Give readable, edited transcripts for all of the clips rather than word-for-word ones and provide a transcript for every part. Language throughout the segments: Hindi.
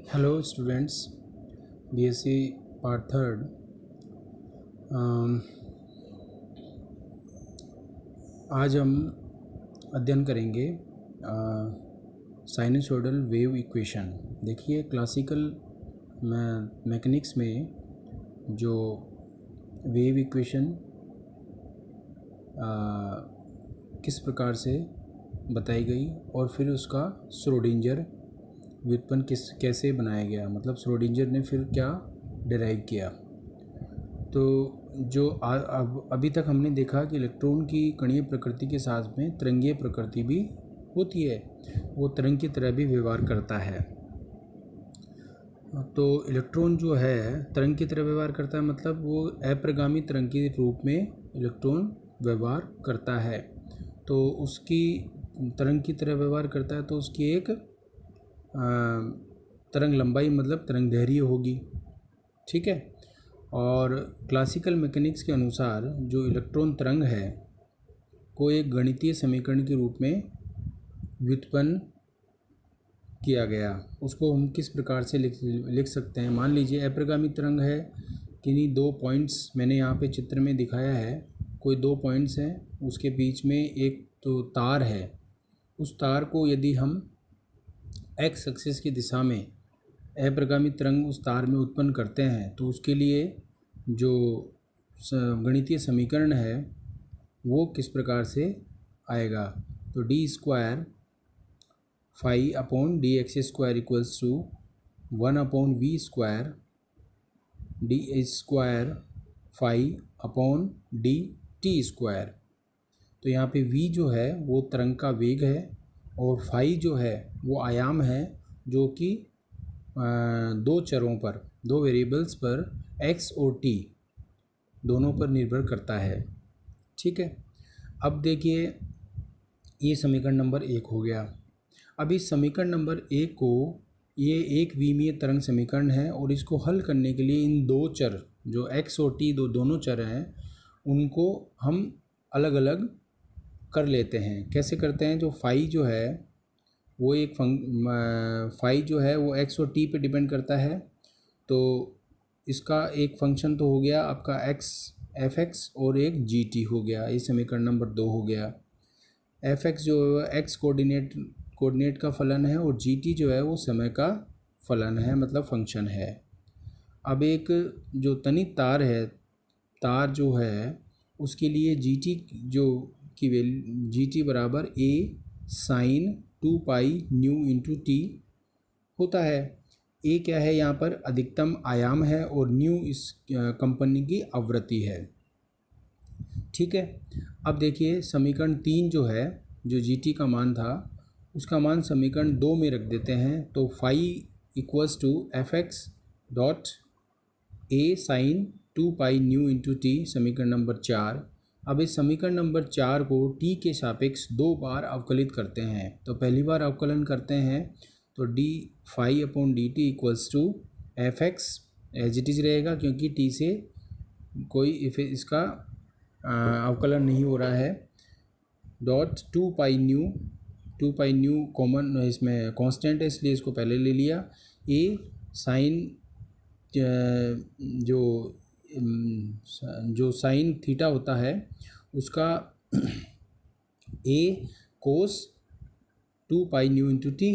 Hello students, BSc part third. आज हम अध्ययन करेंगे साइनसोइडल वेव इक्वेशन। देखिए, क्लासिकल मैकेनिक्स में जो वेव इक्वेशन किस प्रकार से बताई गई और फिर उसका श्रोडिंजर व्युत्पन्न कैसे बनाया गया, मतलब श्रोडिंजर ने फिर क्या डिराइव किया। तो जो अभी तक हमने देखा कि इलेक्ट्रॉन की कणीय प्रकृति के साथ में तरंगीय प्रकृति भी होती है, वो तरंग की तरह भी व्यवहार करता है। तो इलेक्ट्रॉन जो है तरंग की तरह व्यवहार करता है, मतलब वो अप्रगामी तरंग के रूप में इलेक्ट्रॉन व्यवहार करता है। तो उसकी तरंग की तरह व्यवहार करता है, तो उसकी एक तरंग लंबाई मतलब तरंग दैर्घ्य होगी, ठीक है। और क्लासिकल मैकेनिक्स के अनुसार जो इलेक्ट्रॉन तरंग है को एक गणितीय समीकरण के रूप में व्युत्पन्न किया गया। उसको हम किस प्रकार से लिख सकते हैं। मान लीजिए अप्रगामी तरंग है, किन्हीं दो पॉइंट्स मैंने यहाँ पे चित्र में दिखाया है। कोई दो पॉइंट्स हैं, उसके बीच में एक तो तार है। उस तार को यदि हम एक्स एक्सिस की दिशा में अप्रगामी तरंग उस तार में उत्पन्न करते हैं, तो उसके लिए जो गणितीय समीकरण है वो किस प्रकार से आएगा। तो d square phi upon d x squared equals to 1/v squared d square phi upon d t squared. तो यहाँ पे v जो है वो तरंग का वेग है और फाई जो है वो आयाम है, जो कि दो चरों पर, दो वेरिएबल्स पर x और t दोनों पर निर्भर करता है, ठीक है। अब देखिए, ये समीकरण नंबर 1 हो गया। अब इस समीकरण नंबर 1 को, ये एक विमीय तरंग समीकरण है और इसको हल करने के लिए इन दो चर जो x और t दोनों चर हैं उनको हम अलग अलग कर लेते हैं। कैसे करते हैं, जो फाई जो है वो फाई जो है वो x और t पे डिपेंड करता है। तो इसका एक फंक्शन तो हो गया आपका x f(x) और एक gt हो गया। ये समीकरण नंबर 2 हो गया। f(x) जो है x कोऑर्डिनेट का फलन है और gt जो है वो समय का फलन है, मतलब फंक्शन है। अब एक जो तनित तार है, तार जो है उसके लिए gt जो की वैल्यू gt बराबर a sine 2 pi nu into t होता है। a क्या है, यहाँ पर अधिकतम आयाम है और न्यू इस कंपनी की आवृत्ति है, ठीक है। अब देखिए, समीकरण 3 जो है, जो gt का मान था उसका मान समीकरण 2 में रख देते हैं। तो phi equals to f(x) dot a sine 2 pi nu into t, समीकरण नंबर 4। अब इस समीकरण नंबर 4 को t के सापेक्ष 2 बार अवकलित करते हैं। तो पहली बार अवकलन करते हैं तो d phi upon d t equals to f(x) as it is रहेगा, क्योंकि t से कोई इसका अवकलन नहीं हो रहा है। डॉट 2 पाई न्यू कॉमन इसमें कांस्टेंट है, इसलिए इसको पहले ले लिया। a साइन जो साइन थीटा होता है उसका a cos 2 pi nu into T,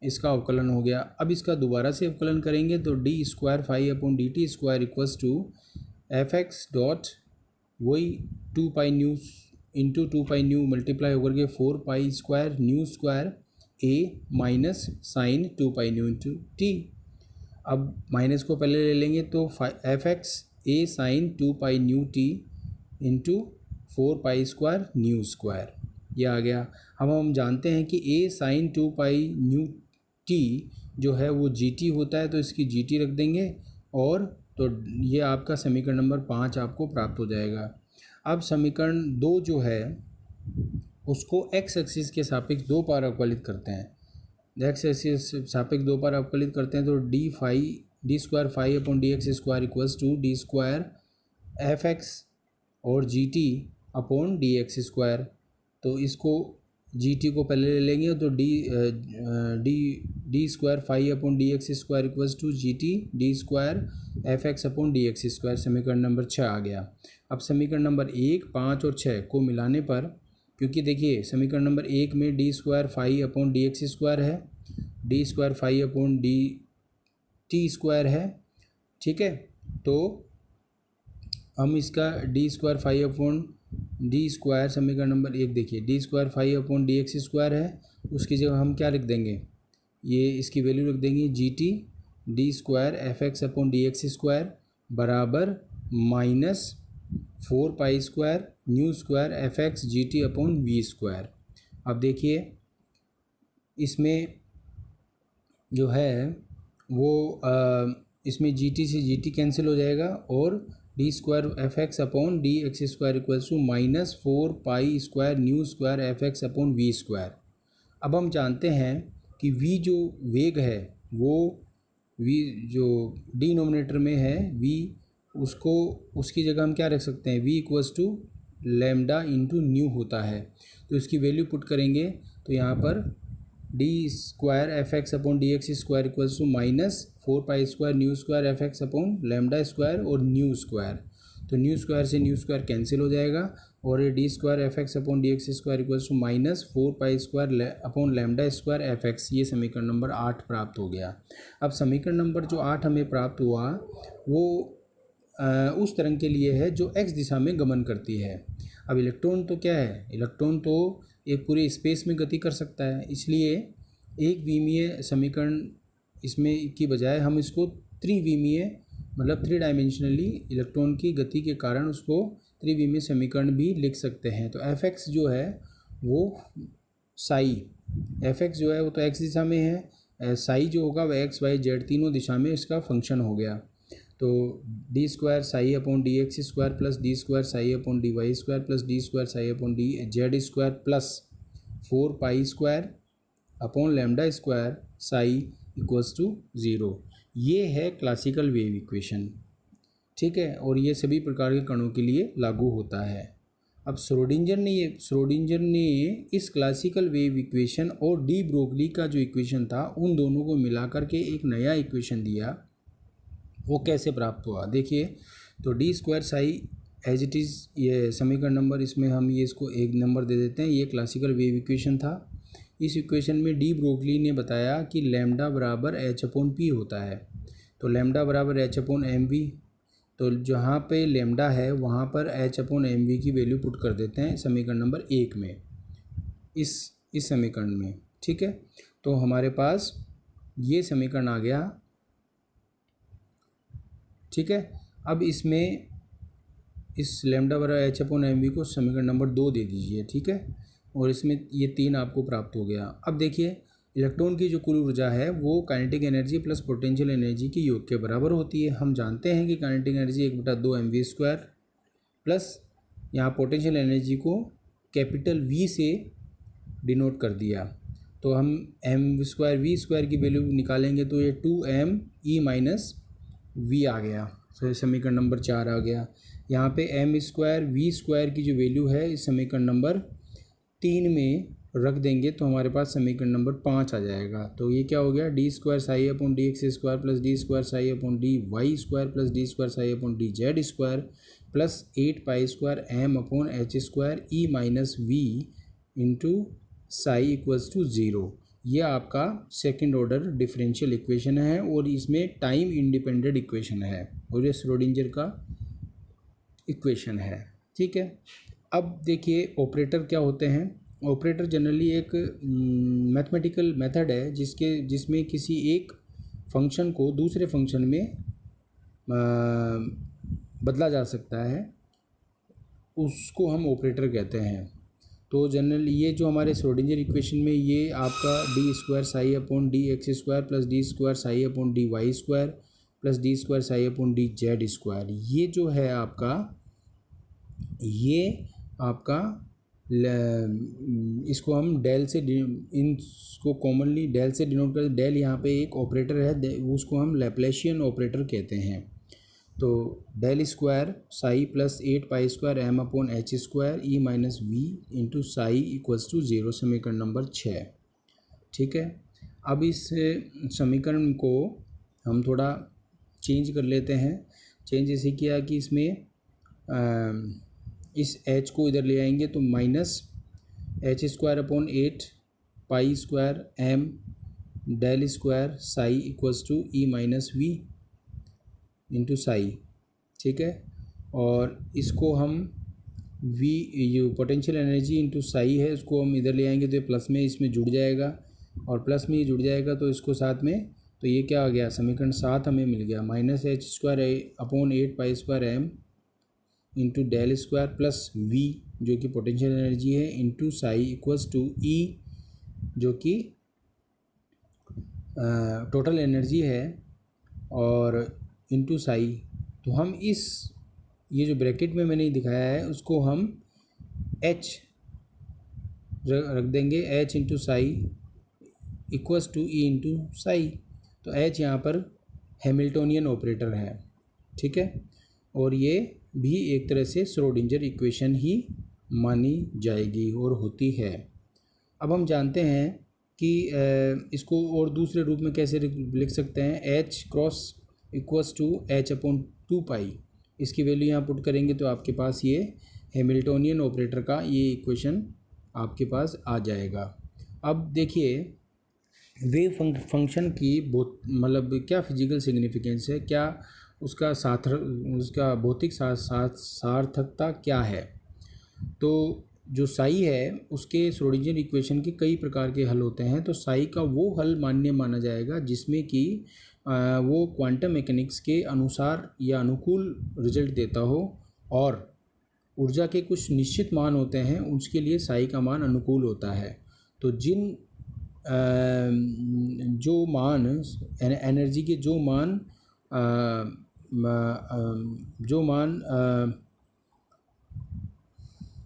इसका अवकलन हो गया। अब इसका दोबारा से अवकलन करेंगे तो d square phi upon d t squared equals to f(x) dot वही 2 pi nu into 2 pi nu multiply होकर के 4 pi square nu squared a minus sine 2 pi nu into t. अब माइनस को पहले ले लेंगे तो f(x) a sine 2 pi nu t into 4 pi square nu squared, ये आ गया। अब हम जानते हैं कि a sine 2 pi nu T जो है वो gt होता है, तो इसकी gt रख देंगे और तो ये आपका समीकरण नंबर 5 आपको प्राप्त हो जाएगा। अब समीकरण 2 जो है उसको x एक्सिस के सापेक्ष 2 बार अवकलित करते हैं। एक्स एक्सिस सापेक्ष 2 बार अवकलित करते हैं तो d square phi upon d x squared equals to d squared f(x) और gt upon d x squared. तो इसको gt को पहले ले लेंगे तो d d square phi upon d x squared equals to g t d square f x upon d x squared. समीकरण नंबर 6 आ गया। अब समीकरण नंबर 1, 5 और 6 को मिलाने पर, क्योंकि देखिए समीकरण नंबर 1 में d square phi upon d x square है, d square phi upon d t square है, ठीक है। तो हम इसका d square phi upon d square, समीकरण नंबर 1 देखिए d square phi upon d x square है, उसकी जगह हम क्या लिख देंगे, ये इसकी वैल्यू लिख देंगे g t d square f x upon d x square बराबर minus 4 pi square nu square f x g t upon v square. अब देखिए इसमें जो है वो इसमें जी टी से जी टी कैंसिल हो जाएगा और d square f x upon d x squared equals to minus 4 pi square nu square f x upon v square. अब हम जानते हैं कि v जो वेग है वो v जो डिनोमिनेटर में है v, उसको उसकी जगह हम क्या रख सकते हैं, v equals to lambda into nu होता है। तो इसकी वैल्यू पुट करेंगे तो यहाँ पर d square f x upon d x squared equals to minus 4 pi square nu square f x upon lambda squared और न्यू स्क्वायर। तो न्यू स्क्वायर से न्यू स्क्वायर कैंसिल हो जाएगा और ये d square f x upon d x squared equals to minus 4 pi squared upon lambda squared f x. ये समीकरण नंबर 8 प्राप्त हो गया। अब समीकरण नंबर जो 8 हमें प्राप्त हुआ वो उस तरंग के लिए है जो एक्स दिशा में गमन करती है। अब इलेक्ट्रॉन तो क्या है, इलेक्ट्रॉन तो एक पूरे स्पेस में गति कर सकता है, इसलिए एक विमीय समीकरण इसमें की बजाय हम इसको त्रिविमीय मतलब 3 डायमेंशनली इलेक्ट्रॉन की गति के कारण उसको त्रिविमीय समीकरण भी लिख सकते हैं। तो एफ एक्स जो है वो साई, एफ एक्स जो है वो तो एक्स दिशा में है, साई जो होगा वह एक्स वाई जेड तीनों दिशा में इसका फंक्शन हो गया। तो d squared psi upon d x squared plus d squared psi upon d y squared plus d squared psi upon d z squared plus 4 pi squared upon lambda squared psi equals to 0। ये है क्लासिकल वेव इक्वेशन, ठीक है, और ये सभी प्रकार के कणों के लिए लागू होता है। अब श्रोडिंजर ने इस क्लासिकल वेव इक्वेशन और डी ब्रोगली का जो इक्वेशन था उन दोनों को मिलाकर के एक नया इक्वेशन दिया। वो कैसे प्राप्त हुआ देखिए, तो d squared psi as it is ये समीकरण नंबर, इसमें हम ये इसको 1 नंबर दे देते हैं। ये क्लासिकल वेव इक्वेशन था। इस इक्वेशन में डी ब्रोगली ने बताया कि लैम्डा बराबर एच अपॉन पी होता है। तो लैम्डा बराबर एच अपॉन एम वी, तो जहाँ पे लैम्डा है वहाँ पर एच अपॉन एम वी की वैल्यू पुट कर देते हैं समीकरण नंबर 1 में, इस समीकरण में, ठीक है। तो हमारे पास ये समीकरण आ गया, ठीक है। अब इसमें इस लैम्डा बराबर एच अपॉन एम वी को समीकरण नंबर 2 दे दीजिए, ठीक है, और इसमें ये 3 आपको प्राप्त हो गया। अब देखिए इलेक्ट्रॉन की जो कुल ऊर्जा है वो kinetic energy plus potential energy के योग के बराबर होती है। हम जानते हैं कि kinetic energy 1/2 mv square plus यहाँ पोटेंशियल एनर्जी को कैपिटल V से डिनोट कर दिया। तो हम m स्क्वायर वी स्क्वायर की वैल्यू निकालेंगे तो ये 2m e माइनस वी आ गया। तो समीकरण नंबर 4 आ गया। यहाँ पे m स्क्वायर वी स्क्वायर की जो वैल्यू है इस समीकरण नंबर 3 में रख देंगे तो हमारे पास समीकरण नंबर 5 आ जाएगा। तो ये क्या हो गया, d squared psi upon d x squared plus d squared psi upon d y squared plus d squared psi upon d z squared plus 8 pi squared m upon h squared e minus v into psi equals to 0। ये आपका सेकेंड ऑर्डर डिफरेंशियल इक्वेशन है और इसमें टाइम इंडिपेंडेंट इक्वेशन है और ये श्रोडिंजर का इक्वेशन है, ठीक है। अब देखिए ऑपरेटर क्या होते हैं। ऑपरेटर जनरली एक मैथमेटिकल मेथड है जिसमें किसी एक फंक्शन को दूसरे फंक्शन में बदला जा सकता है, उसको हम ऑपरेटर कहते हैं। तो जनरली ये जो हमारे श्रोडिंजर इक्वेशन में ये आपका d squared psi upon d x squared plus d squared psi upon d y squared plus d squared psi upon d z squared, ये जो है आपका इसको हम डेल से इसको कॉमनली डेल से डिनोट करते। डेल यहाँ पे एक ऑपरेटर है, उसको हम लैप्लासियन ऑपरेटर कहते हैं। तो del squared psi plus 8 pi squared m upon h squared e minus v into psi equals to 0 समीकरण नंबर 6, ठीक है। अब इस समीकरण को हम थोड़ा चेंज कर लेते हैं। चेंज ऐसे किया कि इसमें इस h को इधर ले आएंगे तो minus h squared upon 8 pi squared m del squared psi equals to e minus v into psi. ठीक है, और इसको हम वी ये पोटेंशियल एनर्जी इंटू साई है, उसको हम इधर ले आएंगे तो ये प्लस में इसमें जुड़ जाएगा, और प्लस में ये जुड़ जाएगा तो इसको साथ में, तो ये क्या आ गया, समीकरण 7 हमें मिल गया। Minus h squared upon 8 pi squared m into del squared plus v जो कि पोटेंशियल एनर्जी है into psi equals to e जो कि टोटल एनर्जी है, और इंटू साई। तो हम इस ये जो ब्रैकेट में मैंने दिखाया है उसको हम h रख देंगे, h into psi equals to e into psi. तो h यहाँ पर हैमिल्टोनियन ऑपरेटर है। ठीक है, और ये भी एक तरह से श्रोडिंजर इक्वेशन ही मानी जाएगी और होती है। अब हम जानते हैं कि इसको और दूसरे रूप में कैसे लिख सकते हैं, h cross equals to h upon 2 pi. इसकी वैल्यू यहाँ पुट करेंगे तो आपके पास ये हैमिल्टोनियन ऑपरेटर का ये इक्वेशन आपके पास आ जाएगा। अब देखिए वेव फंक्शन की मतलब क्या फिजिकल सिग्निफिकेंस है, क्या उसका उसका भौतिक सार्थकता क्या है। तो जो साई है उसके श्रोडिंगर इक्वेशन के कई प्रकार के हल होते हैं। तो साई का वो हल मान्य माना जाएगा जिसमें कि वो क्वांटम मैकेनिक्स के अनुसार या अनुकूल रिजल्ट देता हो, और ऊर्जा के कुछ निश्चित मान होते हैं उसके लिए साई का मान अनुकूल होता है। तो जो मान एनर्जी के जो मान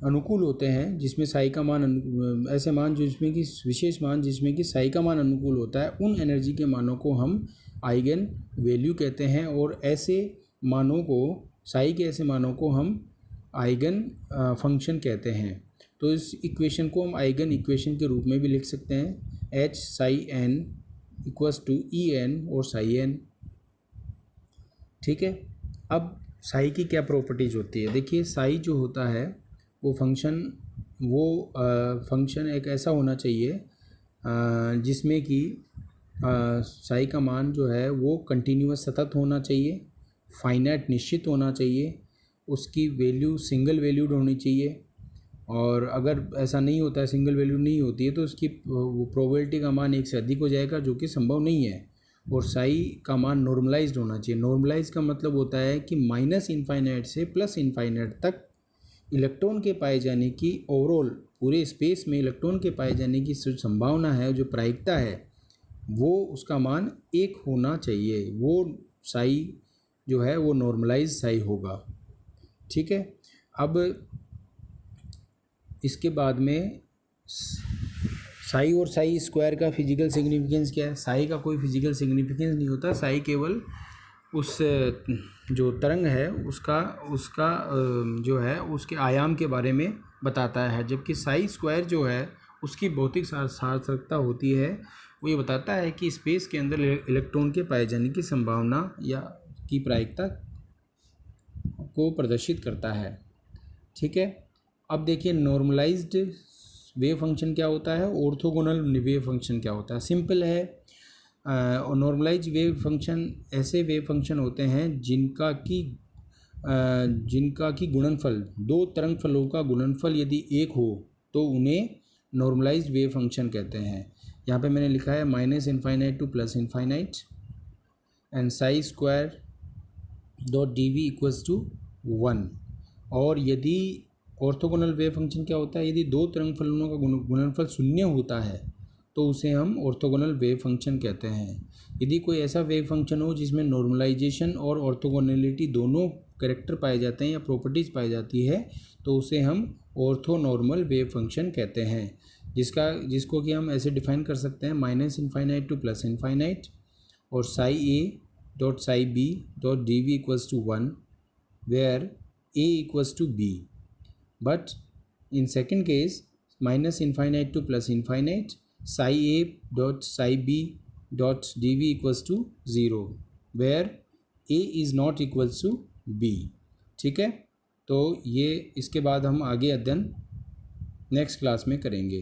अनुकूल होते हैं जिसमें साई का मान ऐसे मान जिसमें कि विशेष मान जिसमें कि साई का मान अनुकूल होता है, उन एनर्जी के मानों को हम आइगन वैल्यू कहते हैं, और ऐसे मानों को साई के ऐसे मानों को हम आइगन फंक्शन कहते हैं। तो इस इक्वेशन को हम आइगन इक्वेशन के रूप में भी लिख सकते हैं, h psi n equals to e n और साई एन। ठीक है, अब साई की क्या प्रॉपर्टीज़ होती है, देखिए साई जो होता है वो फंक्शन एक ऐसा होना चाहिए जिसमें कि साई का मान जो है वो कंटिन्यूअस सतत होना चाहिए, फाइनाइट निश्चित होना चाहिए, उसकी वैल्यू सिंगल वैल्यूड होनी चाहिए, और अगर ऐसा नहीं होता है, सिंगल वैल्यू नहीं होती है, तो उसकी प्रोबेबिलिटी का मान 1 से अधिक हो जाएगा जो कि संभव नहीं है। और साई का मान नॉर्मलाइज्ड होना चाहिए। नॉर्मलाइज का मतलब होता है कि माइनस इनफाइनाइट से प्लस इनफाइनाइट तक इलेक्ट्रॉन के पाए जाने की, ओवरऑल पूरे स्पेस में इलेक्ट्रॉन के पाए जाने की जो संभावना है, जो प्रायिकता है, वो उसका मान 1 होना चाहिए। वो साई जो है वो नॉर्मलाइज साई होगा। ठीक है, अब इसके बाद में साई और साई स्क्वायर का फिजिकल सिग्निफिकेंस क्या है। साई का कोई फिजिकल सिग्निफिकेंस नहीं होता, साई केवल उस जो तरंग है उसका जो है उसके आयाम के बारे में बताता है, जबकि साई स्क्वायर जो है उसकी भौतिक सार्थकता होती है, वो ये बताता है कि स्पेस के अंदर इलेक्ट्रॉन के पाए जाने की संभावना या की प्रायिकता को प्रदर्शित करता है। ठीक है, अब देखिए नॉर्मलाइज्ड वेव फंक्शन क्या होता है, ऑर्थोगोनल वेव फंक्शन क्या होता है। सिंपल है, और नॉर्मलाइज वेव फंक्शन ऐसे वेव फंक्शन होते हैं जिनका कि गुणनफल, दो तरंग फलों का गुणनफल यदि 1 हो तो उन्हें नॉर्मलाइज वेव फंक्शन कहते हैं। यहाँ पे मैंने लिखा है minus infinite to plus infinite and psi squared dot d v equals to 1। और यदि ऑर्थोगोनल वेव फंक्शन क्या होता है, यदि दो तरंग फलनों का गुणनफल 0 होता है तो उसे हम ऑर्थोगोनल वेव फंक्शन कहते हैं। यदि कोई ऐसा वेव फंक्शन हो जिसमें नॉर्मलाइजेशन और ऑर्थोगोनलिटी दोनों कैरेक्टर पाए जाते हैं या प्रॉपर्टीज़ पाई जाती है तो उसे हम ऑर्थोनॉर्मल वेव फंक्शन कहते हैं, जिसको कि हम ऐसे डिफाइन कर सकते हैं minus infinite to plus infinite और psi a dot psi b dot d v equals to 1 where a equals to b. But in second case minus infinite to plus infinite psi a dot psi b dot dv equals to 0 where a is not equals to b। ठीक है, तो ये इसके बाद हम आगे अध्ययन नेक्स्ट क्लास में करेंगे।